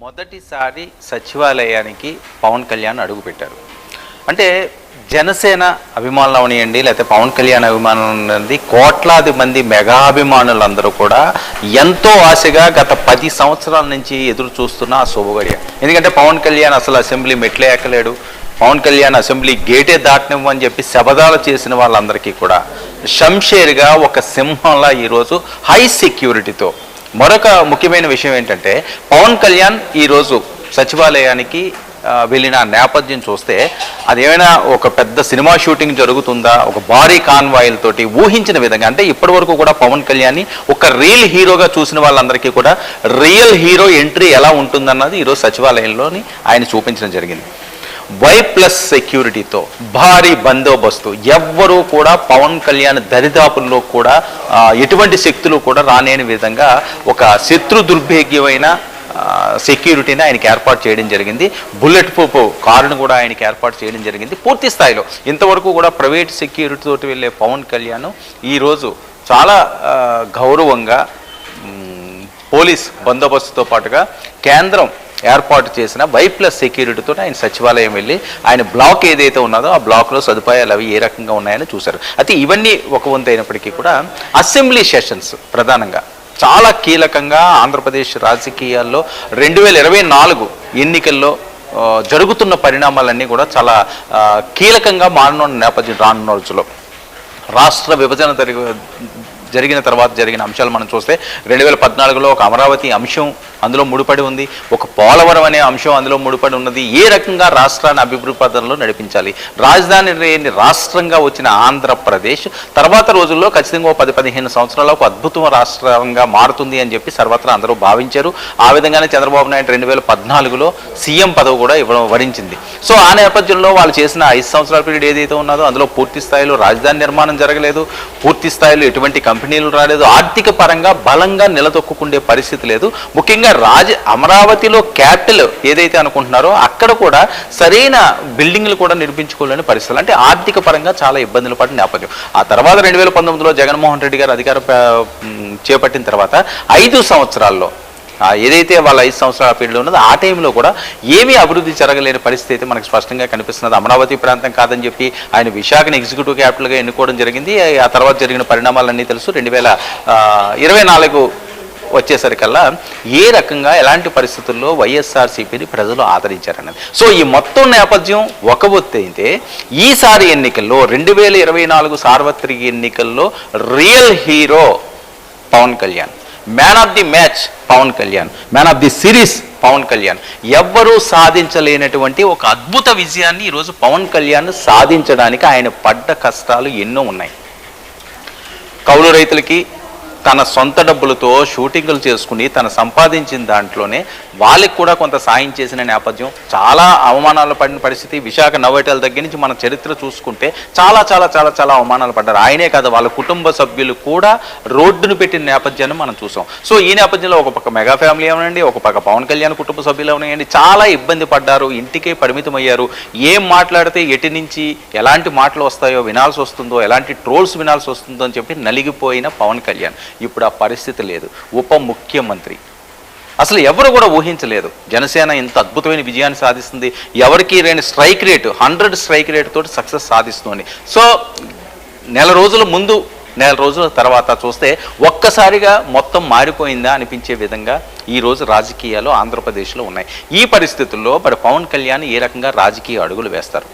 మొదటిసారి సచివాలయానికి పవన్ కళ్యాణ్ అడుగుపెట్టారు. అంటే జనసేన అభిమానులు అవనియండి, లేకపోతే పవన్ కళ్యాణ్ అభిమానులు ఉన్నది కోట్లాది మంది మెగా అభిమానులందరూ కూడా ఎంతో ఆశగా గత 10 సంవత్సరాల నుంచి ఎదురు చూస్తున్న ఆ శుభగడియ. ఎందుకంటే పవన్ కళ్యాణ్ అసలు అసెంబ్లీ మెట్లే ఎక్కలేడు, పవన్ కళ్యాణ్ అసెంబ్లీ గేటే దాటనివ్వని చెప్పి శబదాలు చేసిన వాళ్ళందరికీ కూడా షంషేర్గా ఒక సింహంలా ఈరోజు హై సెక్యూరిటీతో. మరొక ముఖ్యమైన విషయం ఏంటంటే పవన్ కళ్యాణ్ ఈరోజు సచివాలయానికి వెళ్ళిన నేపథ్యం చూస్తే అదేమైనా ఒక పెద్ద సినిమా షూటింగ్ జరుగుతుందా, ఒక భారీ కాన్వాయిలతోటి ఊహించిన విధంగా. అంటే ఇప్పటి వరకు కూడా పవన్ కళ్యాణ్ని ఒక రియల్ హీరోగా చూసిన వాళ్ళందరికీ కూడా రియల్ హీరో ఎంట్రీ ఎలా ఉంటుందన్నది ఈరోజు సచివాలయంలోని ఆయన చూపించడం జరిగింది. Y+ సెక్యూరిటీతో భారీ బందోబస్తు, ఎవ్వరూ కూడా పవన్ కళ్యాణ్ దరిదాపుల్లో కూడా ఎటువంటి శక్తులు కూడా రాలేని విధంగా ఒక శత్రు దుర్భేగ్యమైన సెక్యూరిటీని ఆయనకి ఏర్పాటు చేయడం జరిగింది. బుల్లెట్ ప్రూఫ్ కారును కూడా ఆయనకి ఏర్పాటు చేయడం జరిగింది. పూర్తి స్థాయిలో ఇంతవరకు కూడా ప్రైవేట్ సెక్యూరిటీ తోటి వెళ్ళే పవన్ కళ్యాణ్ ఈరోజు చాలా గౌరవంగా పోలీస్ బందోబస్తుతో పాటుగా కేంద్రం ఏర్పాటు చేసిన Y+ సెక్యూరిటీతో ఆయన సచివాలయం వెళ్ళి ఆయన బ్లాక్ ఏదైతే ఉన్నదో ఆ బ్లాక్లో సదుపాయాలు అవి ఏ రకంగా ఉన్నాయని చూశారు. అయితే ఇవన్నీ ఒక వంతు అయినప్పటికీ కూడా అసెంబ్లీ సెషన్స్ ప్రధానంగా చాలా కీలకంగా ఆంధ్రప్రదేశ్ రాజకీయాల్లో 2024 ఎన్నికల్లో జరుగుతున్న పరిణామాలన్నీ కూడా చాలా కీలకంగా మారనున్న నేపథ్యం. రానున్న రోజుల్లో రాష్ట్ర విభజన జరిగిన తర్వాత జరిగిన అంశాలు మనం చూస్తే 2014లో ఒక అమరావతి అంశం అందులో ముడిపడి ఉంది, ఒక పోలవరం అనే అంశం అందులో ముడిపడి ఉన్నది. ఏ రకంగా రాష్ట్రాన్ని అభివృద్ధి పథంలో నడిపించాలి, రాజధాని లేని రాష్ట్రంగా వచ్చిన ఆంధ్రప్రదేశ్ తర్వాత రోజుల్లో ఖచ్చితంగా 10-15 సంవత్సరాల్లో ఒక అద్భుతం రాష్ట్రంగా మారుతుంది అని చెప్పి సర్వత్రా అందరూ భావించారు. ఆ విధంగానే చంద్రబాబు నాయుడు 2014లో సీఎం పదవి కూడా వరించింది. సో ఆ నేపథ్యంలో వాళ్ళు చేసిన 5 సంవత్సరాల పీరియడ్ ఏదైతే ఉన్నదో అందులో పూర్తి స్థాయిలో రాజధాని నిర్మాణం జరగలేదు, పూర్తి స్థాయిలో ఎటువంటి కంపెనీలు రాలేదు, ఆర్థిక పరంగా బలంగా నిలదొక్కుండే పరిస్థితి లేదు. ముఖ్యంగా అమరావతిలో క్యాపిటల్ ఏదైతే అనుకుంటున్నారో అక్కడ కూడా సరైన బిల్డింగ్లు కూడా నిర్మించుకోలేని పరిస్థితులు, అంటే ఆర్థిక పరంగా చాలా ఇబ్బందులు పడిన నేపథ్యం. ఆ తర్వాత 2019లో జగన్మోహన్ రెడ్డి గారు అధికారం చేపట్టిన తర్వాత 5 సంవత్సరాల్లో ఏదైతే వాళ్ళ 5 సంవత్సరాల పీరియడ్ ఉన్నదో ఆ టైంలో కూడా ఏమీ అభివృద్ధి జరగలేని పరిస్థితి అయితే మనకు స్పష్టంగా కనిపిస్తున్నది. అమరావతి ప్రాంతం కాదని చెప్పి ఆయన విశాఖను ఎగ్జిక్యూటివ్ క్యాపిటల్గా ఎన్నుకోవడం జరిగింది. ఆ తర్వాత జరిగిన పరిణామాలన్నీ తెలుసు. 2024 వచ్చేసరికల్లా ఏ రకంగా ఎలాంటి పరిస్థితుల్లో వైఎస్ఆర్సీపీని ప్రజలు ఆదరించారన్నది. సో ఈ మొత్తం నేపథ్యం ఒక ఒత్తి అయితే ఈసారి ఎన్నికల్లో 2024 సార్వత్రిక ఎన్నికల్లో real hero Pawan Kalyan, man of the match Pawan Kalyan, man of the series Pawan Kalyan. ఎవ్వరూ సాధించలేనటువంటి ఒక అద్భుత విజయాన్ని ఈరోజు పవన్ కళ్యాణ్ సాధించడానికి ఆయన పడ్డ కష్టాలు ఎన్నో ఉన్నాయి. కౌలు రైతులకి తన సొంత డబ్బులతో షూటింగులు చేసుకుని తను సంపాదించిన దాంట్లోనే వాళ్ళకి కూడా కొంత సాయం చేసిన నేపథ్యం. చాలా అవమానాలు పడిన పరిస్థితి. విశాఖ నవ్వేటల దగ్గర నుంచి మన చరిత్ర చూసుకుంటే చాలా చాలా చాలా చాలా అవమానాలు పడ్డారు. ఆయనే కాదు వాళ్ళ కుటుంబ సభ్యులు కూడా రోడ్డును పెట్టిన నేపథ్యాన్ని మనం చూసాం. సో ఈ నేపథ్యంలో ఒక పక్క మెగా ఫ్యామిలీ ఏమనండి, ఒక పక్క పవన్ కళ్యాణ్ కుటుంబ సభ్యులు ఏమనండి, చాలా ఇబ్బంది పడ్డారు, ఇంటికే పరిమితం అయ్యారు. ఏం మాట్లాడితే ఎటు నుంచి ఎలాంటి మాటలు వస్తాయో వినాల్సి వస్తుందో, ఎలాంటి ట్రోల్స్ వినాల్సి వస్తుందో అని చెప్పి నలిగిపోయిన పవన్ కళ్యాణ్ ఇప్పుడు ఆ పరిస్థితి లేదు. ఉప ముఖ్యమంత్రి అసలు ఎవరు కూడా ఊహించలేదు జనసేన ఇంత అద్భుతమైన విజయాన్ని సాధిస్తుంది, ఎవరికి లేని స్ట్రైక్ రేటు 100 స్ట్రైక్ రేట్ తోటి సక్సెస్ సాధిస్తుంది. సో నెల రోజుల ముందు నెల రోజుల తర్వాత చూస్తే ఒక్కసారిగా మొత్తం మారిపోయిందా అనిపించే విధంగా ఈరోజు రాజకీయాలు ఆంధ్రప్రదేశ్లో ఉన్నాయి. ఈ పరిస్థితుల్లో మరి పవన్ కళ్యాణ్ ఏ రకంగా రాజకీయ అడుగులు వేస్తారు,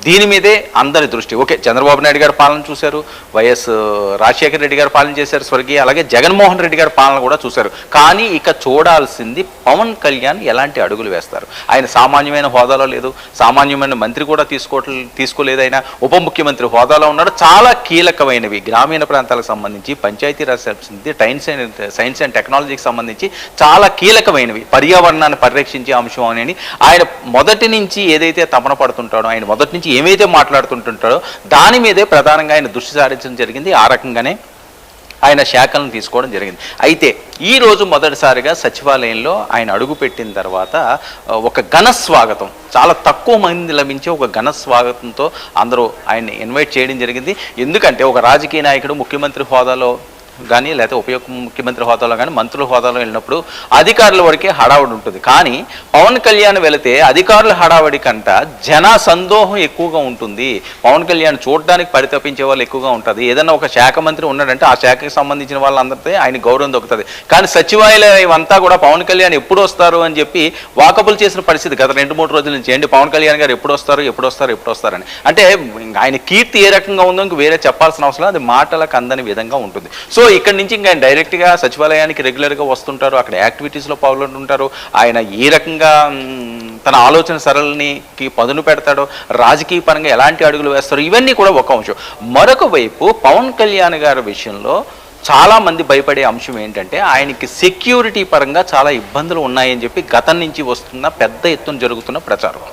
దీని మీదే అందరి దృష్టి. ఓకే, చంద్రబాబు నాయుడు గారి పాలన చూశారు, వైఎస్ రాజశేఖర రెడ్డి గారి పాలన చేశారు స్వర్గీయ, అలాగే జగన్మోహన్ రెడ్డి గారి పాలన కూడా చూశారు. కానీ ఇక చూడాల్సింది పవన్ కళ్యాణ్ ఎలాంటి అడుగులు వేస్తారు. ఆయన సామాన్యమైన హోదాలో లేదు, సామాన్యమైన మంత్రి కూడా తీసుకోలేదు, ఆయన ఉప ముఖ్యమంత్రి హోదాలో ఉన్నాడు. చాలా కీలకమైనవి గ్రామీణ ప్రాంతాలకు సంబంధించి, పంచాయతీరాజ్ సంబంధించి, సైన్స్ అండ్ టెక్నాలజీకి సంబంధించి చాలా కీలకమైనవి, పర్యావరణాన్ని పరిరక్షించే అంశం అని ఆయన మొదటి నుంచి ఏదైతే తపన పడుతుంటాడో, ఆయన మొదటి నుంచి ఏమైతే మాట్లాడుతుంటుంటాడో దాని మీదే ప్రధానంగా ఆయన దృష్టి సారించడం జరిగింది. ఆ రకంగానే ఆయన శాఖలను తీసుకోవడం జరిగింది. అయితే ఈరోజు మొదటిసారిగా సచివాలయంలో ఆయన అడుగుపెట్టిన తర్వాత ఒక ఘన స్వాగతం, చాలా తక్కువ మంది లభించే ఒక ఘన స్వాగతంతో అందరూ ఆయన్ని ఇన్వైట్ చేయడం జరిగింది. ఎందుకంటే ఒక రాజకీయ నాయకుడు ముఖ్యమంత్రి హోదాలో కానీ లేకపోతే ఉప ముఖ్యమంత్రి హోదాలో కానీ మంత్రుల హోదాలో వెళ్ళినప్పుడు అధికారుల వరకే హడావుడి ఉంటుంది. కానీ పవన్ కళ్యాణ్ వెళితే అధికారుల హడావుడి కంట జన సందోహం ఎక్కువగా ఉంటుంది. పవన్ కళ్యాణ్ చూడడానికి పరితపించే వాళ్ళు ఎక్కువగా ఉంటుంది. ఏదైనా ఒక శాఖ మంత్రి ఉన్నాడంటే ఆ శాఖకి సంబంధించిన వాళ్ళందరితో ఆయన గౌరవం దొరుకుతుంది. కానీ సచివాలయం అంతా కూడా పవన్ కళ్యాణ్ ఎప్పుడు వస్తారు అని చెప్పి వాకబుల్ చేసిన పరిస్థితి గత 2-3 రోజుల నుంచి. ఏంటి పవన్ కళ్యాణ్ గారు ఎప్పుడు వస్తారని అంటే ఆయన కీర్తి ఏ రకంగా ఉందో ఇంక వేరే చెప్పాల్సిన అవసరం, అది మాటలకు అందని విధంగా ఉంటుంది. సో ఇక్కడ నుంచి ఇంకా ఆయన డైరెక్ట్గా సచివాలయానికి రెగ్యులర్గా వస్తుంటారు, అక్కడ యాక్టివిటీస్లో పాల్గొంటుంటారు. ఆయన ఏ రకంగా తన ఆలోచన సరళికి పదును పెడతాడో, రాజకీయ పరంగా ఎలాంటి అడుగులు వేస్తారో, ఇవన్నీ కూడా ఒక అంశం. మరొక వైపు పవన్ కళ్యాణ్ గారి విషయంలో చాలామంది భయపడే అంశం ఏంటంటే ఆయనకి సెక్యూరిటీ పరంగా చాలా ఇబ్బందులు ఉన్నాయని చెప్పి గతం నుంచి వస్తున్న పెద్ద ఎత్తున జరుగుతున్న ప్రచారం.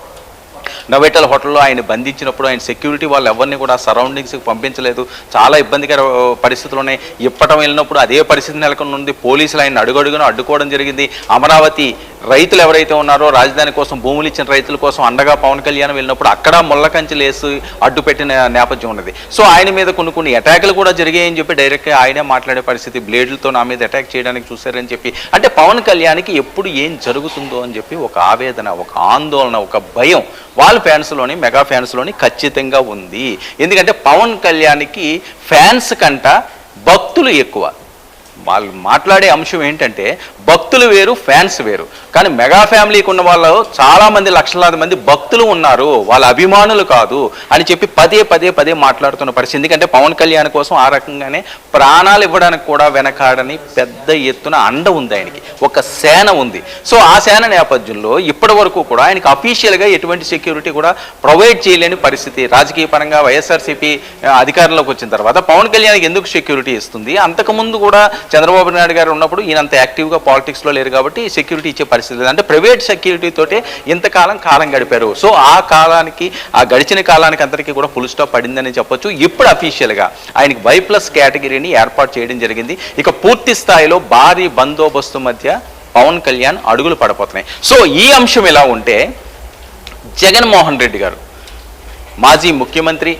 నవేటల్ హోటల్లో ఆయన బంధించినప్పుడు ఆయన సెక్యూరిటీ వాళ్ళు ఎవరిని కూడా సరౌండింగ్స్కి పంపించలేదు. చాలా ఇబ్బందికర పరిస్థితులు ఉన్నాయి. ఇప్పటం వెళ్ళినప్పుడు అదే పరిస్థితి నెలకొని ఉంది. పోలీసులు ఆయన అడుగడుగున అడ్డుకోవడం జరిగింది. అమరావతి రైతులు ఎవరైతే ఉన్నారో రాజధాని కోసం భూములు ఇచ్చిన రైతుల కోసం అండగా పవన్ కళ్యాణ్ వెళ్ళినప్పుడు అక్కడ ముళ్ళకంచెలు వేసి అడ్డు పెట్టిన నేపథ్యం ఉన్నది. సో ఆయన మీద కొన్ని అటాకులు కూడా జరిగాయని చెప్పి డైరెక్ట్గా ఆయనే మాట్లాడే పరిస్థితి. బ్లేడ్లతో నా మీద అటాక్ చేయడానికి చూశారని చెప్పి. అంటే పవన్ కళ్యాణ్కి ఎప్పుడు ఏం జరుగుతుందో అని చెప్పి ఒక ఆవేదన, ఒక ఆందోళన, ఒక భయం వాళ్ళ ఫ్యాన్స్లోని, మెగా ఫ్యాన్స్లోని ఖచ్చితంగా ఉంది. ఎందుకంటే పవన్ కళ్యాణ్కి ఫ్యాన్స్ కంట భక్తులు ఎక్కువ. వాళ్ళు మాట్లాడే అంశం ఏంటంటే భక్తులు వేరు, ఫ్యాన్స్ వేరు. కానీ మెగా ఫ్యామిలీకి ఉన్న వాళ్ళు చాలామంది, లక్షలాది మంది భక్తులు ఉన్నారు, వాళ్ళ అభిమానులు కాదు అని చెప్పి పదే మాట్లాడుతున్న పరిస్థితి. ఎందుకంటే పవన్ కళ్యాణ్ కోసం ఆ రకంగానే ప్రాణాలు ఇవ్వడానికి కూడా వెనకాడని పెద్ద ఎత్తున అండ ఉంది ఆయనకి, ఒక సేన ఉంది. సో ఆ సేన నేపథ్యంలో ఇప్పటి వరకు కూడా ఆయనకి అఫీషియల్గా ఎటువంటి సెక్యూరిటీ కూడా ప్రొవైడ్ చేయలేని పరిస్థితి. రాజకీయ పరంగా వైఎస్ఆర్సీపీ అధికారంలోకి వచ్చిన తర్వాత పవన్ కళ్యాణ్కి ఎందుకు సెక్యూరిటీ ఇస్తుంది? అంతకుముందు కూడా చంద్రబాబు నాయుడు గారు ఉన్నప్పుడు ఈయనంత యాక్టివ్గా పాలిటిక్స్లో లేరు కాబట్టి సెక్యూరిటీ ఇచ్చే పరిస్థితి లేదు. అంటే ప్రైవేట్ సెక్యూరిటీతోటే ఇంతకాలం గడిపారు. సో ఆ కాలానికి, ఆ గడిచిన కాలానికి అందరికీ కూడా ఫుల్ స్టాప్ పడిందని చెప్పొచ్చు. ఇప్పుడు అఫీషియల్గా ఆయనకి Y+ కేటగిరీని ఏర్పాటు చేయడం జరిగింది. ఇక పూర్తి స్థాయిలో భారీ బందోబస్తు మధ్య పవన్ కళ్యాణ్ అడుగులు పడపోతున్నాయి. సో ఈ అంశం ఎలా ఉంటే జగన్మోహన్ రెడ్డి గారు మాజీ ముఖ్యమంత్రి,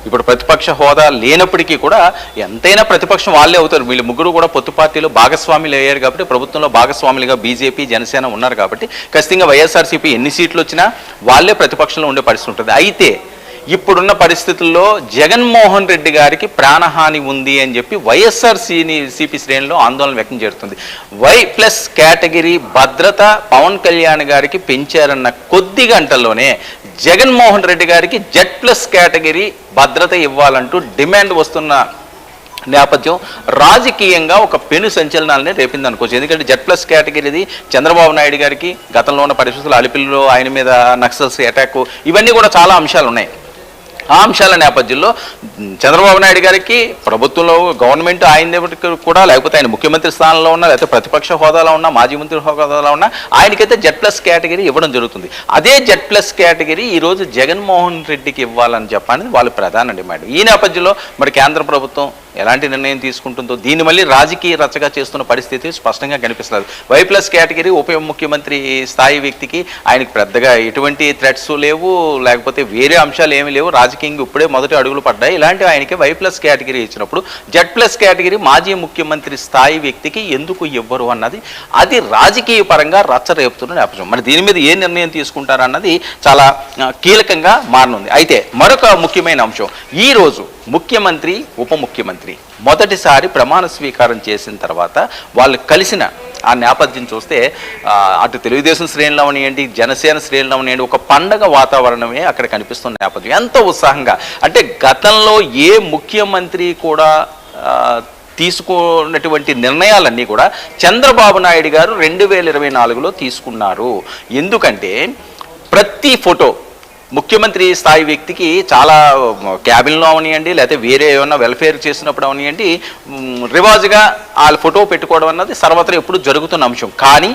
ఇప్పుడు ప్రతిపక్ష హోదా లేనప్పటికీ కూడా ఎంతైనా ప్రతిపక్షం వాళ్ళే అవుతారు. వీళ్ళు ముగ్గురు కూడా పొత్తు పార్టీలో భాగస్వాములు అయ్యారు కాబట్టి, ప్రభుత్వంలో భాగస్వాములుగా బీజేపీ, జనసేన ఉన్నారు కాబట్టి ఖచ్చితంగా వైఎస్ఆర్సీపీ ఎన్ని సీట్లు వచ్చినా వాళ్ళే ప్రతిపక్షంలో ఉండే పరిస్థితి ఉంటుంది. అయితే ఇప్పుడున్న పరిస్థితుల్లో జగన్మోహన్ రెడ్డి గారికి ప్రాణహాని ఉంది అని చెప్పి వైఎస్ఆర్సీపీ శ్రేణిలో ఆందోళన వ్యక్తం చేస్తుంది. Y+ కేటగిరీ భద్రత పవన్ కళ్యాణ్ గారికి పెంచారన్న కొద్ది గంటల్లోనే జగన్మోహన్ రెడ్డి గారికి Z+ కేటగిరీ భద్రత ఇవ్వాలంటూ డిమాండ్ వస్తున్న నేపథ్యం రాజకీయంగా ఒక పెను సంచలనాలనే రేపింది అనుకోవచ్చు. ఎందుకంటే Z+ కేటగిరీది చంద్రబాబు నాయుడు గారికి గతంలో ఉన్న పరిస్థితులు, అలిపిల్లో ఆయన మీద నక్సల్స్ అటాక్, ఇవన్నీ కూడా చాలా అంశాలు ఉన్నాయి. ఆ అంశాల నేపథ్యంలో చంద్రబాబు నాయుడు గారికి ప్రభుత్వంలో గవర్నమెంట్ ఆయన కూడా, లేకపోతే ఆయన ముఖ్యమంత్రి స్థానంలో ఉన్నా, లేకపోతే ప్రతిపక్ష హోదాలో ఉన్నా, మాజీ మంత్రి హోదాలో ఉన్నా, ఆయనకైతే Z+ కేటగిరీ ఇవ్వడం జరుగుతుంది. అదే Z+ కేటగిరీ ఈరోజు జగన్మోహన్ రెడ్డికి ఇవ్వాలని చెప్పని వాళ్ళు ప్రధాన డిమాండ్. ఈ నేపథ్యంలో మరి కేంద్ర ప్రభుత్వం ఎలాంటి నిర్ణయం తీసుకుంటుందో, దీన్ని మళ్ళీ రాజకీయ రచ్చగా చేస్తున్న పరిస్థితి స్పష్టంగా కనిపిస్తుంది. Y+ కేటగిరీ ఉప ముఖ్యమంత్రి స్థాయి వ్యక్తికి ఆయనకు పెద్దగా ఎటువంటి థ్రెట్స్ లేవు, లేకపోతే వేరే అంశాలు ఏమీ లేవు. రాజకీయంగా ఇప్పుడే మొదటి అడుగులు పడ్డాయి. ఇలాంటి ఆయనకి Y+ కేటగిరీ ఇచ్చినప్పుడు Z+ కేటగిరీ మాజీ ముఖ్యమంత్రి స్థాయి వ్యక్తికి ఎందుకు ఇవ్వరు అన్నది అది రాజకీయ పరంగా రచ్చ రేపుతున్న నేపథ్యం. మరి దీని మీద ఏ నిర్ణయం తీసుకుంటారన్నది చాలా కీలకంగా మారనుంది. అయితే మరొక ముఖ్యమైన అంశం, ఈరోజు ముఖ్యమంత్రి, ఉప ముఖ్యమంత్రి మొదటిసారి ప్రమాణ స్వీకారం చేసిన తర్వాత వాళ్ళు కలిసిన ఆ నేపథ్యం చూస్తే అటు తెలుగుదేశం శ్రేణులు అవనియండి, జనసేన శ్రేణులు అవనియండి, ఒక పండగ వాతావరణమే అక్కడ కనిపిస్తున్న నేపథ్యం. ఎంతో ఉత్సాహంగా, అంటే గతంలో ఏ ముఖ్యమంత్రి కూడా తీసుకున్నటువంటి నిర్ణయాలన్నీ కూడా చంద్రబాబు నాయుడు గారు 2024లో తీసుకున్నారు. ఎందుకంటే ప్రతి ఫోటో ముఖ్యమంత్రి స్థాయి వ్యక్తికి చాలా క్యాబిన్లో అవనియండి, లేకపోతే వేరే ఏమన్నా వెల్ఫేర్ చేసినప్పుడు అవనియండి, రివాజుగా వాళ్ళ ఫోటో పెట్టుకోవడం అన్నది సర్వత్రా ఎప్పుడు జరుగుతున్న అంశం. కానీ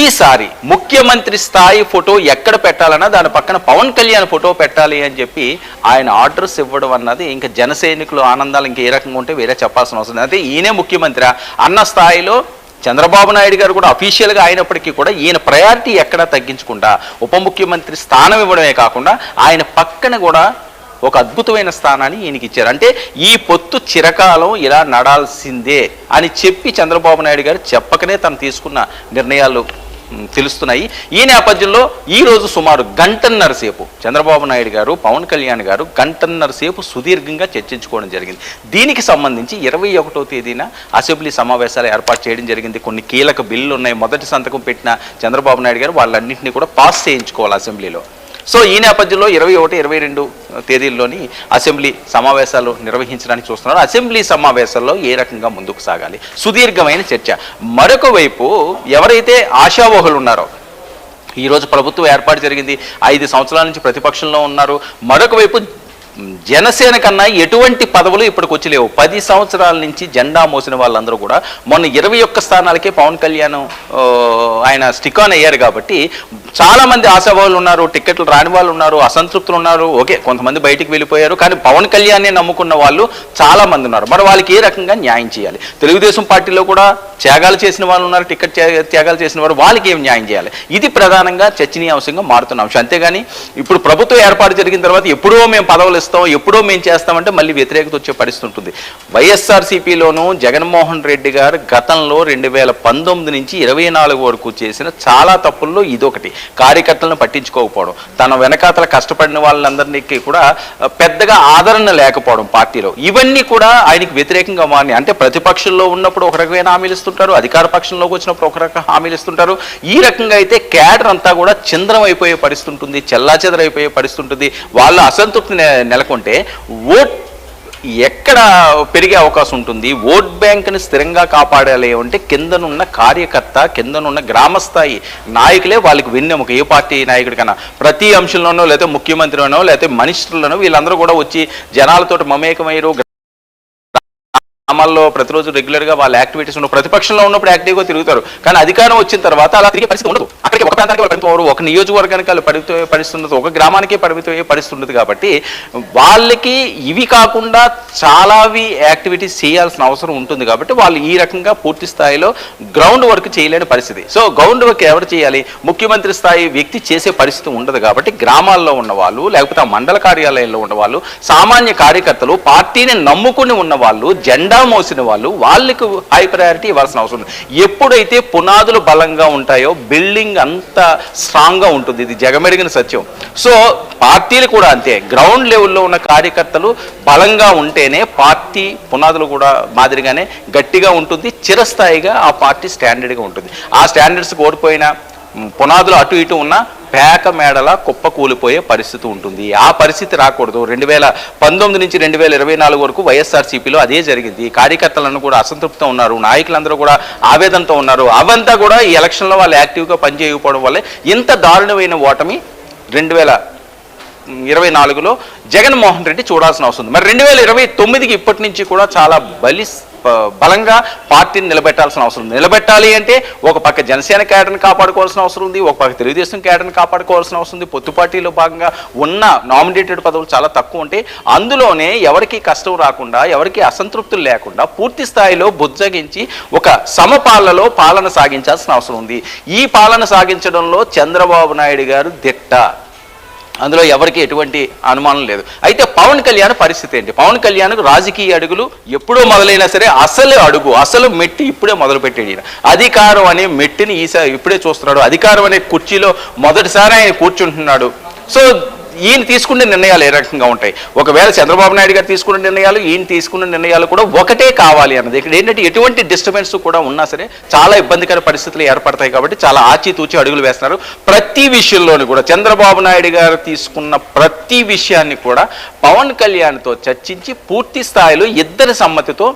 ఈసారి ముఖ్యమంత్రి స్థాయి ఫోటో ఎక్కడ పెట్టాలన్నా దాని పక్కన పవన్ కళ్యాణ్ ఫోటో పెట్టాలి అని చెప్పి ఆయన ఆర్డర్స్ ఇవ్వడం అన్నది ఇంకా జన సైనికులు ఆనందాలు ఇంకా ఏ రకంగా ఉంటే వేరే చెప్పాల్సిన అవసరం. అయితే ఈయనే ముఖ్యమంత్రి అన్న స్థాయిలో చంద్రబాబు నాయుడు గారు కూడా అఫీషియల్గా అయినప్పటికీ కూడా ఈయన ప్రయారిటీ ఎక్కడా తగ్గించకుండా ఉప ముఖ్యమంత్రి స్థానం ఇవ్వడమే కాకుండా ఆయన పక్కన కూడా ఒక అద్భుతమైన స్థానాన్ని ఈయనకి ఇచ్చారు. అంటే ఈ పొత్తు చిరకాలం ఇలా నడాల్సిందే అని చెప్పి చంద్రబాబు నాయుడు గారు చెప్పకనే తను తీసుకున్న నిర్ణయాలు తెలుస్తున్నాయి. ఈ నేపథ్యంలో ఈరోజు సుమారు గంటన్నర సేపు చంద్రబాబు నాయుడు గారు, పవన్ కళ్యాణ్ గారు గంటన్నర సేపు సుదీర్ఘంగా చర్చించుకోవడం జరిగింది. దీనికి సంబంధించి 21వ తేదీన అసెంబ్లీ సమావేశాలు ఏర్పాటు చేయడం జరిగింది. కొన్ని కీలక బిల్లులు ఉన్నాయి. మొదటి సంతకం పెట్టిన చంద్రబాబు నాయుడు గారు వాళ్ళన్నింటినీ కూడా పాస్ చేయించుకోవాలి అసెంబ్లీలో. సో ఈ నేపథ్యంలో 21, 22 తేదీల్లోని అసెంబ్లీ సమావేశాలు నిర్వహించడానికి చూస్తున్నారు. అసెంబ్లీ సమావేశాల్లో ఏ రకంగా ముందుకు సాగాలి, సుదీర్ఘమైన చర్చ. మరొక వైపు ఎవరైతే ఆశావహులు ఉన్నారో, ఈరోజు ప్రభుత్వం ఏర్పాటు జరిగింది, 5 సంవత్సరాల నుంచి ప్రతిపక్షంలో ఉన్నారు. మరొక వైపు జనసేన కన్నా ఎటువంటి పదవులు ఇప్పటికి వచ్చి లేవు. 10 సంవత్సరాల నుంచి జెండా మోసిన వాళ్ళందరూ కూడా మొన్న 21 స్థానాలకే పవన్ కళ్యాణ్ ఆయన స్టిక్ ఆన్ అయ్యారు. కాబట్టి చాలామంది ఆశావాళ్ళు ఉన్నారు, టికెట్లు రాని వాళ్ళు ఉన్నారు, అసంతృప్తులు ఉన్నారు. ఓకే, కొంతమంది బయటికి వెళ్ళిపోయారు, కానీ పవన్ కళ్యాణ్నే నమ్ముకున్న వాళ్ళు చాలామంది ఉన్నారు. మరి వాళ్ళకి ఏ రకంగా న్యాయం చేయాలి? తెలుగుదేశం పార్టీలో కూడా త్యాగాలు చేసిన వాళ్ళు ఉన్నారు, టికెట్ త్యాగాలు చేసిన వారు, వాళ్ళకి ఏం న్యాయం చేయాలి? ఇది ప్రధానంగా చర్చనీయాంశంగా మారుతున్న అంశం. అంతేగాని ఇప్పుడు ప్రభుత్వం ఏర్పాటు జరిగిన తర్వాత ఎప్పుడో మేము పదవులు ఇస్తాం, ఎప్పుడో మేము చేస్తామంటే మళ్ళీ వ్యతిరేకత వచ్చే పరిస్థితి ఉంటుంది. వైఎస్ఆర్సీపీలోనూ జగన్మోహన్ రెడ్డి గారు గతంలో 2019 నుంచి 24 వరకు చేసిన చాలా తప్పుల్లో ఇదొకటి. కార్యకర్తలను పట్టించుకోకపోవడం, తన వెనకాతల కష్టపడిన వాళ్ళందరికీ కూడా పెద్దగా ఆదరణ లేకపోవడం పార్టీలో, ఇవన్నీ కూడా ఆయనకి వ్యతిరేకంగా మారినాయి. అంటే ప్రతిపక్షంలో ఉన్నప్పుడు ఒక రకమైన హామీలు ఇస్తుంటారు, అధికార పక్షంలోకి వచ్చినప్పుడు ఒక రకమైన హామీలు ఇస్తుంటారు. ఈ రకంగా అయితే క్యాడర్ అంతా కూడా చిందరం అయిపోయే పరిస్థితి ఉంటుంది, చెల్లాచెదరైపోయే పరిస్థితి ఉంటుంది. వాళ్ళ అసంతృప్తి నెలకొంటే ఓట్ ఎక్కడ పెరిగే అవకాశం ఉంటుంది? ఓట్ బ్యాంక్ని స్థిరంగా కాపాడాలి అంటే కిందనున్న కార్యకర్త, కిందనున్న గ్రామస్థాయి నాయకులే వాళ్ళకి వెన్నెముక. ఏ పార్టీ నాయకుడికైనా ప్రతి అంశంలోనో, లేకపోతే ముఖ్యమంత్రిలోనో, లేకపోతే మినిస్టర్లోనో వీళ్ళందరూ కూడా వచ్చి జనాలతో మమేకమయ్యారు. గ్రామాల్లో ప్రతిరోజు రెగ్యులర్గా వాళ్ళ యాక్టివిటీస్ ఉన్న ప్రతిపక్షంలో ఉన్నప్పుడు యాక్టివ్గా తిరుగుతారు. కానీ అధికారం వచ్చిన తర్వాత అలా తిరిగే పరిస్థితి ఉండదు. అక్కడికి ఒక ప్రాంతానికి పరిమితం, ఒక నియోజకవర్గానికి వాళ్ళు పరిమితమయ్యే పరిస్థితి ఉండదు, ఒక గ్రామానికి పరిమితమయ్యే పరిస్థితి ఉండదు. కాబట్టి వాళ్ళకి ఇవి కాకుండా చాలావి యాక్టివిటీస్ చేయాల్సిన అవసరం ఉంటుంది. కాబట్టి వాళ్ళు ఈ రకంగా పూర్తి స్థాయిలో గ్రౌండ్ వర్క్ చేయలేని పరిస్థితి. సో గ్రౌండ్ వర్క్ ఎవరు చేయాలి? ముఖ్యమంత్రి స్థాయి వ్యక్తి చేసే పరిస్థితి ఉండదు. కాబట్టి గ్రామాల్లో ఉన్నవాళ్ళు, లేకపోతే ఆ మండల కార్యాలయంలో ఉన్నవాళ్ళు, సామాన్య కార్యకర్తలు, పార్టీని నమ్ముకుని ఉన్నవాళ్ళు, జెండా మోసిన వాళ్ళు, వాళ్ళకి హై ప్రయారిటీ ఇవ్వాల్సిన అవసరం ఉంది. ఎప్పుడైతే పునాదులు బలంగా ఉంటాయో బిల్డింగ్ అంత స్ట్రాంగ్గా ఉంటుంది. ఇది జగమెరిగిన సత్యం. సో పార్టీలు కూడా అంతే. గ్రౌండ్ లెవెల్లో ఉన్న కార్యకర్తలు బలంగా ఉంటేనే పార్టీ పునాదులు కూడా మాదిరిగానే గట్టిగా ఉంటుంది, చిరస్థాయిగా ఆ పార్టీ స్టాండర్డ్గా ఉంటుంది. ఆ స్టాండర్డ్స్కి ఓడిపోయిన పునాదులు అటు ఇటు ఉన్న పేక మేడల కుప్ప కూలిపోయే పరిస్థితి ఉంటుంది. ఆ పరిస్థితి రాకూడదు. 2019 నుంచి 2024 వరకు వైఎస్ఆర్సీపీలో అదే జరిగింది. కార్యకర్తలను కూడా అసంతృప్తితో ఉన్నారు, నాయకులందరూ కూడా ఆవేదనతో ఉన్నారు. అవంతా కూడా ఈ ఎలక్షన్లో వాళ్ళు యాక్టివ్గా పనిచేయకపోవడం వల్లే ఇంత దారుణమైన ఓటమి 2024లో జగన్మోహన్ రెడ్డి చూడాల్సిన అవసరం ఉంది. మరి 2029కి ఇప్పటి నుంచి కూడా చాలా బలంగా పార్టీని నిలబెట్టాల్సిన అవసరం ఉంది. నిలబెట్టాలి అంటే ఒక పక్క జనసేన క్యాడర్ని కాపాడుకోవాల్సిన అవసరం ఉంది, ఒక పక్క తెలుగుదేశం క్యాడర్ని కాపాడుకోవాల్సిన అవసరం ఉంది. పొత్తు పార్టీలో భాగంగా ఉన్న నామినేటెడ్ పదవులు చాలా తక్కువ ఉంటే అందులోనే ఎవరికి కష్టం రాకుండా, ఎవరికి అసంతృప్తులు లేకుండా పూర్తి స్థాయిలో బుజ్జగించి ఒక సమపాలలో పాలన సాగించాల్సిన అవసరం ఉంది. ఈ పాలన సాగించడంలో చంద్రబాబు నాయుడు గారు దిట్ట, అందులో ఎవరికి ఎటువంటి అనుమానం లేదు. అయితే పవన్ కళ్యాణ్ పరిస్థితి ఏంటి? పవన్ కళ్యాణ్కు రాజకీయ అడుగులు ఎప్పుడో మొదలైనా సరే అసలు మెట్టి ఇప్పుడే మొదలుపెట్టాడు. అధికారం అనే మెట్టిని ఇప్పుడే చూస్తున్నాడు. అధికారం అనే కుర్చీలో మొదటిసారి ఆయన కూర్చుంటున్నాడు. సో ఈయన తీసుకునే నిర్ణయాలు ఏ రకంగా ఉంటాయి? ఒకవేళ చంద్రబాబు నాయుడు గారు తీసుకున్న నిర్ణయాలు, ఈయన తీసుకున్న నిర్ణయాలు కూడా ఒకటే కావాలి అన్నది. ఇక్కడ ఏంటంటే ఎటువంటి డిస్టర్బెన్స్ కూడా ఉన్నా సరే చాలా ఇబ్బందికర పరిస్థితులు ఏర్పడతాయి. కాబట్టి చాలా ఆచితూచి అడుగులు వేస్తున్నారు. ప్రతి విషయంలోనూ కూడా చంద్రబాబు నాయుడు గారు తీసుకున్న ప్రతి విషయాన్ని కూడా పవన్ కళ్యాణ్తో చర్చించి పూర్తి స్థాయిలో ఇద్దరి సమ్మతితో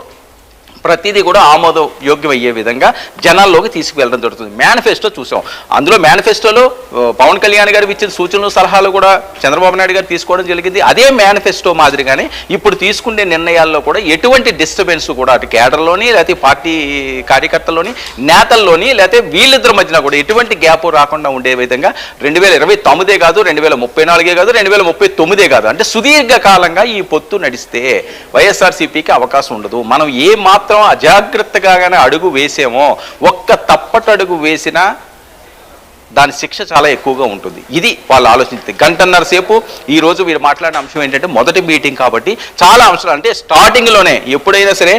ప్రతిదీ కూడా ఆమోదయోగ్యమయ్యే విధంగా జనాల్లోకి తీసుకువెళ్ళడం జరుగుతుంది. మేనిఫెస్టో చూసాం. అందులో మేనిఫెస్టోలో పవన్ కళ్యాణ్ గారు ఇచ్చిన సూచనలు, సలహాలు కూడా చంద్రబాబు నాయుడు గారు తీసుకోవడం జరిగింది. అదే మేనిఫెస్టో మాదిరిగానే ఇప్పుడు తీసుకునే నిర్ణయాల్లో కూడా ఎటువంటి డిస్టర్బెన్స్ కూడా అటు కేడర్లోని, లేకపోతే పార్టీ కార్యకర్తల్లోని, నేతల్లోని, లేకపోతే వీళ్ళిద్దరి మధ్యన కూడా ఎటువంటి గ్యాప్ రాకుండా ఉండే విధంగా 2029 కాదు, 2034 కాదు, 2039 కాదు, అంటే సుదీర్ఘకాలంగా ఈ పొత్తు నడిస్తే వైఎస్ఆర్సీపీకి అవకాశం ఉండదు. మనం ఏ మాత్రం అజాగ్రత్తగానే అడుగు వేసామో, ఒక్క తప్పటడుగు వేసినా దాని శిక్ష చాలా ఎక్కువగా ఉంటుంది. ఇది వాళ్ళు ఆలోచించింది. గంటన్నర సేపు ఈరోజు వీరు మాట్లాడిన అంశం ఏంటంటే మొదటి మీటింగ్ కాబట్టి చాలా అంశాలు, అంటే స్టార్టింగ్లోనే ఎప్పుడైనా సరే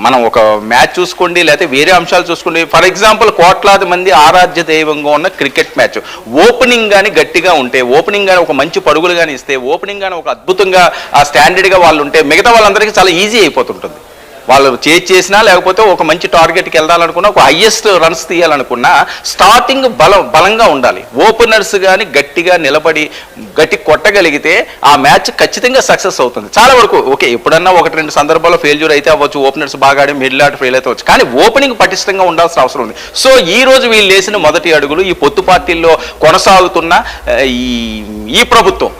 మనం ఒక మ్యాచ్ చూసుకోండి లేకపోతే వేరే అంశాలు చూసుకోండి, ఫర్ ఎగ్జాంపుల్ కోట్లాది మంది ఆరాధ్య దైవంగా ఉన్న క్రికెట్ మ్యాచ్ ఓపెనింగ్ కానీ గట్టిగా ఉంటే, ఓపెనింగ్ కానీ ఒక మంచి పరుగులు కానీ ఇస్తే, ఓపెనింగ్ కానీ ఒక అద్భుతంగా ఆ స్టాండర్డ్గా వాళ్ళు ఉంటే మిగతా వాళ్ళందరికీ చాలా ఈజీ అయిపోతుంటుంది. వాళ్ళు చేసినా లేకపోతే ఒక మంచి టార్గెట్కి వెళ్ళాలనుకున్నా, ఒక హయ్యెస్ట్ రన్స్ తీయాలనుకున్నా స్టార్టింగ్ బలంగా ఉండాలి. ఓపెనర్స్ కానీ గట్టిగా నిలబడి గట్టి కొట్టగలిగితే ఆ మ్యాచ్ ఖచ్చితంగా సక్సెస్ అవుతుంది. చాలా వరకు ఓకే, ఎప్పుడన్నా 1-2 సందర్భాల్లో ఫెయిల్యూర్ అయితే అవ్వచ్చు, ఓపెనర్స్ బాగా ఆడి మిడిల్ ఆర్డర్ ఫెయిల్ అయితే అవ్వచ్చు, కానీ ఓపెనింగ్ పటిష్టంగా ఉండాల్సిన అవసరం ఉంది. సో ఈ రోజు వీళ్ళు వేసిన మొదటి అడుగులు ఈ పొత్తు పార్టీల్లో కొనసాగుతున్న ఈ ప్రభుత్వం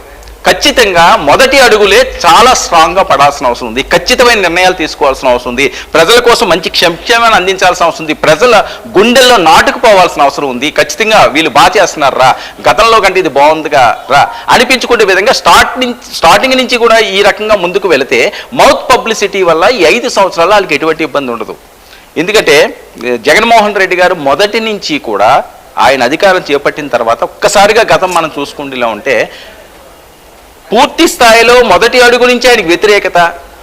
ఖచ్చితంగా మొదటి అడుగులే చాలా స్ట్రాంగ్గా పడాల్సిన అవసరం ఉంది. ఖచ్చితమైన నిర్ణయాలు తీసుకోవాల్సిన అవసరం ఉంది. ప్రజల కోసం మంచి సంక్షేమాన్ని అందించాల్సిన అవసరం ఉంది. ప్రజల గుండెల్లో నాటుకుపోవాల్సిన అవసరం ఉంది. ఖచ్చితంగా వీళ్ళు బాగా చేస్తున్నారు రా, గతంలో కంటే ఇది బాగుందిగా రా అనిపించుకునే విధంగా స్టార్టింగ్ నుంచి కూడా ఈ రకంగా ముందుకు వెళితే మౌత్ పబ్లిసిటీ వల్ల ఈ 5 సంవత్సరాలు వాళ్ళకి ఎటువంటి ఇబ్బంది ఉండదు. ఎందుకంటే జగన్మోహన్ రెడ్డి గారు మొదటి నుంచి కూడా ఆయన అధికారం చేపట్టిన తర్వాత ఒక్కసారిగా గతం మనం చూసుకుంటూలా ఉంటే పూర్తి స్థాయిలో మొదటి అడుగు నుంచి ఆయనకి వ్యతిరేకత,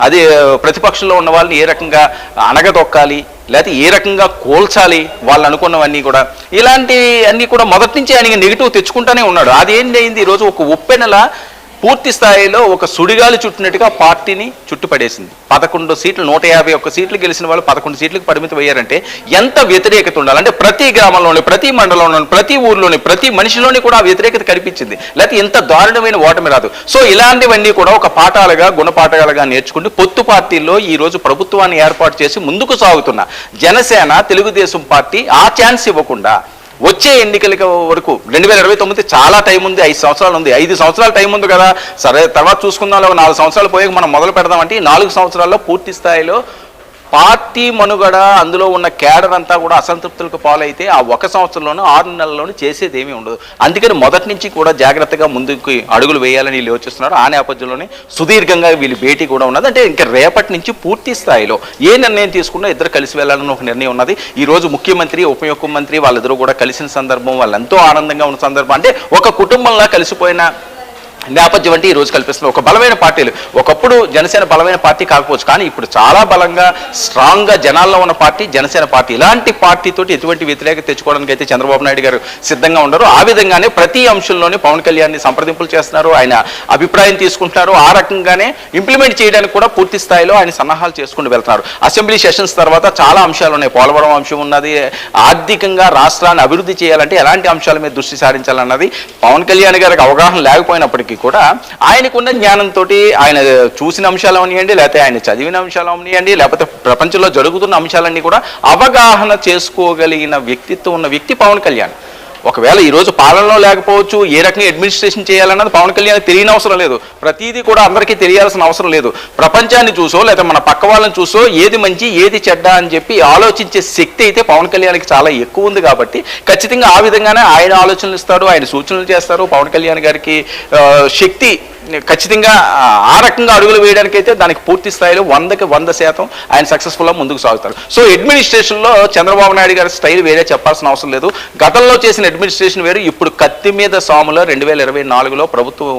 అది ప్రతిపక్షంలో ఉన్న వాళ్ళని ఏ రకంగా అణగదొక్కాలి లేకపోతే ఏ రకంగా కోల్చాలి వాళ్ళు అనుకున్నవన్నీ కూడా, ఇలాంటి అన్నీ కూడా మొదటి నుంచి ఆయనకి నెగిటివ్ తెచ్చుకుంటూనే ఉన్నాడు. అది ఏంటైంది, ఈరోజు ఒక ఉప్పెనల పూర్తి స్థాయిలో ఒక సుడిగాలి చుట్టినట్టుగా పార్టీని చుట్టుపడేసింది. 11 సీట్లు 151 సీట్లు గెలిచిన వాళ్ళు 11 సీట్లకు పరిమితం అయ్యారంటే ఎంత వ్యతిరేకత ఉండాలి. అంటే ప్రతి గ్రామంలోని, ప్రతి మండలంలోని, ప్రతి ఊర్లోని, ప్రతి మనిషిలోని కూడా ఆ వ్యతిరేకత కనిపించింది. లేకపోతే ఎంత దారుణమైన ఓటమి రాదు. సో ఇలాంటివన్నీ కూడా ఒక పాఠాలుగా గుణపాఠాలుగా నేర్చుకుంటూ పొత్తు పార్టీల్లో ఈ రోజు ప్రభుత్వాన్ని ఏర్పాటు చేసి ముందుకు సాగుతున్న జనసేన, తెలుగుదేశం పార్టీ ఆ ఛాన్స్ ఇవ్వకుండా వచ్చే ఎన్నికల వరకు 2029 చాలా టైం ఉంది, 5 సంవత్సరాలు ఉంది. 5 సంవత్సరాల టైం ఉంది కదా, సరే తర్వాత చూసుకుందాం, 4 సంవత్సరాలు పోయాక మనం మొదలు పెడదామంటే 4 సంవత్సరాల్లో పూర్తి స్థాయిలో పార్టీ మనుగడ, అందులో ఉన్న క్యాడర్ అంతా కూడా అసంతృప్తులకు పాలైతే ఆ 1 సంవత్సరంలోనూ 6 నెలల్లోనూ చేసేది ఏమీ ఉండదు. అందుకని మొదటి నుంచి కూడా జాగ్రత్తగా ముందుకు అడుగులు వేయాలని వీళ్ళు యోచిస్తున్నారు. ఆ నేపథ్యంలోనే సుదీర్ఘంగా వీళ్ళు భేటీ కూడా ఉన్నది. అంటే ఇంకా రేపటి నుంచి పూర్తి స్థాయిలో ఏ నిర్ణయం తీసుకున్నా ఇద్దరు కలిసి వెళ్ళాలని ఒక నిర్ణయం ఉన్నది. ఈరోజు ముఖ్యమంత్రి, ఉప ముఖ్యమంత్రి వాళ్ళిద్దరూ కూడా కలిసిన సందర్భం, వాళ్ళు ఎంతో ఆనందంగా ఉన్న సందర్భం, అంటే ఒక కుటుంబంలా కలిసిపోయిన నేపథ్యం అంటే ఈరోజు కల్పిస్తుంది. ఒక బలమైన పార్టీలు, ఒకప్పుడు జనసేన బలమైన పార్టీ కాకపోవచ్చు, కానీ ఇప్పుడు చాలా బలంగా స్ట్రాంగ్గా జనాల్లో ఉన్న పార్టీ జనసేన పార్టీ. ఇలాంటి పార్టీతోటి ఎటువంటి వ్యతిరేకత తెచ్చుకోవడానికి అయితే చంద్రబాబు నాయుడు గారు సిద్ధంగా ఉన్నారు. ఆ విధంగానే ప్రతి అంశంలోనే పవన్ కళ్యాణ్ని సంప్రదింపులు చేస్తున్నారు, ఆయన అభిప్రాయం తీసుకుంటున్నారు. ఆ రకంగానే ఇంప్లిమెంట్ చేయడానికి కూడా పూర్తి స్థాయిలో ఆయన సన్నాహాలు చేసుకుంటూ వెళ్తున్నారు. అసెంబ్లీ సెషన్స్ తర్వాత చాలా అంశాలు ఉన్నాయి. పోలవరం అంశం ఉన్నది, ఆర్థికంగా రాష్ట్రాన్ని అభివృద్ధి చేయాలంటే ఎలాంటి అంశాల మీద దృష్టి సారించాలన్నది పవన్ కళ్యాణ్ గారికి అవగాహన లేకపోయినప్పటికీ కూడా ఆయనకున్న జ్ఞానంతో ఆయన చూసిన అంశాలు అవనియండి, లేకపోతే ఆయన చదివిన అంశాలు అవనియండి, లేకపోతే ప్రపంచంలో జరుగుతున్న అంశాలన్నీ కూడా అవగాహన చేసుకోగలిగిన వ్యక్తిత్వం ఉన్న వ్యక్తి పవన్ కళ్యాణ్. ఒకవేళ ఈరోజు పాలనలో లేకపోవచ్చు, ఏ రకంగా అడ్మినిస్ట్రేషన్ చేయాలన్నది పవన్ కళ్యాణ్ తెలియని అవసరం లేదు. ప్రతిదీ కూడా అందరికీ తెలియాల్సిన అవసరం లేదు. ప్రపంచాన్ని చూసో లేదా మన పక్క వాళ్ళని చూసో ఏది మంచి ఏది చెడ్డ అని చెప్పి ఆలోచించే శక్తి అయితే పవన్ కళ్యాణ్కి చాలా ఎక్కువ ఉంది. కాబట్టి ఖచ్చితంగా ఆ విధంగానే ఆయన ఆలోచనలు ఇస్తారు, ఆయన సూచనలు చేస్తారు. పవన్ కళ్యాణ్ గారికి శక్తి ఖచ్చితంగా ఆ రకంగా అడుగులు వేయడానికి అయితే దానికి పూర్తి స్థాయిలో 100కి 100% ఆయన సక్సెస్ఫుల్గా ముందుకు సాగుతారు. సో అడ్మినిస్ట్రేషన్లో చంద్రబాబు నాయుడు గారి స్టైల్ వేరే చెప్పాల్సిన అవసరం లేదు. గతంలో చేసిన అడ్మినిస్ట్రేషన్ వేరు, ఇప్పుడు కత్తి మీద సాములో 2024లో ప్రభుత్వం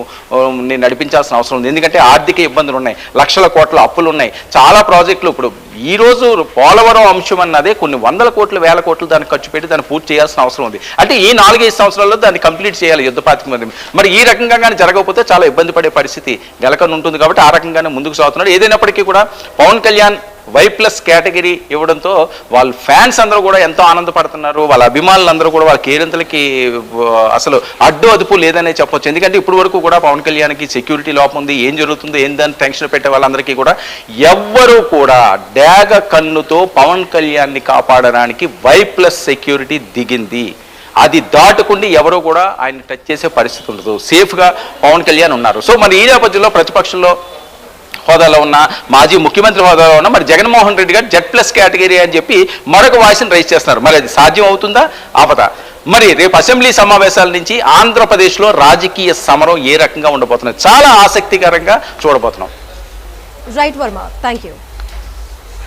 నడిపించాల్సిన అవసరం ఉంది. ఎందుకంటే ఆర్థిక ఇబ్బందులు ఉన్నాయి, లక్షల కోట్ల అప్పులు ఉన్నాయి, చాలా ప్రాజెక్టులు. ఇప్పుడు ఈరోజు పోలవరం అంశం అన్నదే కొన్ని 100 కోట్లు 1000 కోట్లు దాన్ని ఖర్చు పెట్టి దాన్ని పూర్తి చేయాల్సిన అవసరం ఉంది. అంటే ఈ 4-5 సంవత్సరాల్లో దాన్ని కంప్లీట్ చేయాలి యుద్ధ ప్రాతిపదికన. మరి ఈ రకంగా కానీ జరగకపోతే చాలా ఇబ్బంది పడే పరిస్థితి నెలకొని ఉంటుంది. కాబట్టి ఆ రకంగానే ముందుకు సాగుతున్నాడు. ఏదైనప్పటికీ కూడా పవన్ కళ్యాణ్ Y+ కేటగిరీ ఇవ్వడంతో వాళ్ళ ఫ్యాన్స్ అందరూ కూడా ఎంతో ఆనందపడుతున్నారు. వాళ్ళ అభిమానులందరూ కూడా వాళ్ళ కేరింతలకి అసలు అడ్డు అదుపు లేదనే చెప్పొచ్చు. ఎందుకంటే ఇప్పుడు వరకు కూడా పవన్ కళ్యాణ్కి సెక్యూరిటీ లోపం ఉంది, ఏం జరుగుతుందో ఏందని టెన్షన్ పెట్టే వాళ్ళందరికీ కూడా ఎవ్వరూ కూడా డాగ కన్నుతో పవన్ కళ్యాణ్ని కాపాడడానికి Y+ సెక్యూరిటీ దిగింది. అది దాటుకుండి ఎవరో కూడా ఆయన టచ్ చేసే పరిస్థితి ఉండదు. సేఫ్గా పవన్ కళ్యాణ్ ఉన్నారు. సో మరి ఈ నేపథ్యంలో ప్రతిపక్షంలో హోదాలో ఉన్న, మాజీ ముఖ్యమంత్రి హోదాలో ఉన్న మరి జగన్మోహన్ రెడ్డి గారు Z+ కేటగిరీ అని చెప్పి మరొక వాయిస్ని రైజ్ చేస్తున్నారు. మరి అది సాధ్యం అవుతుందా ఆపదా? మరి రేపు అసెంబ్లీ సమావేశాల నుంచి ఆంధ్రప్రదేశ్లో రాజకీయ సమరం ఏ రకంగా ఉండబోతున్నది చాలా ఆసక్తికరంగా చూడబోతున్నాం. Right Varma, thank you.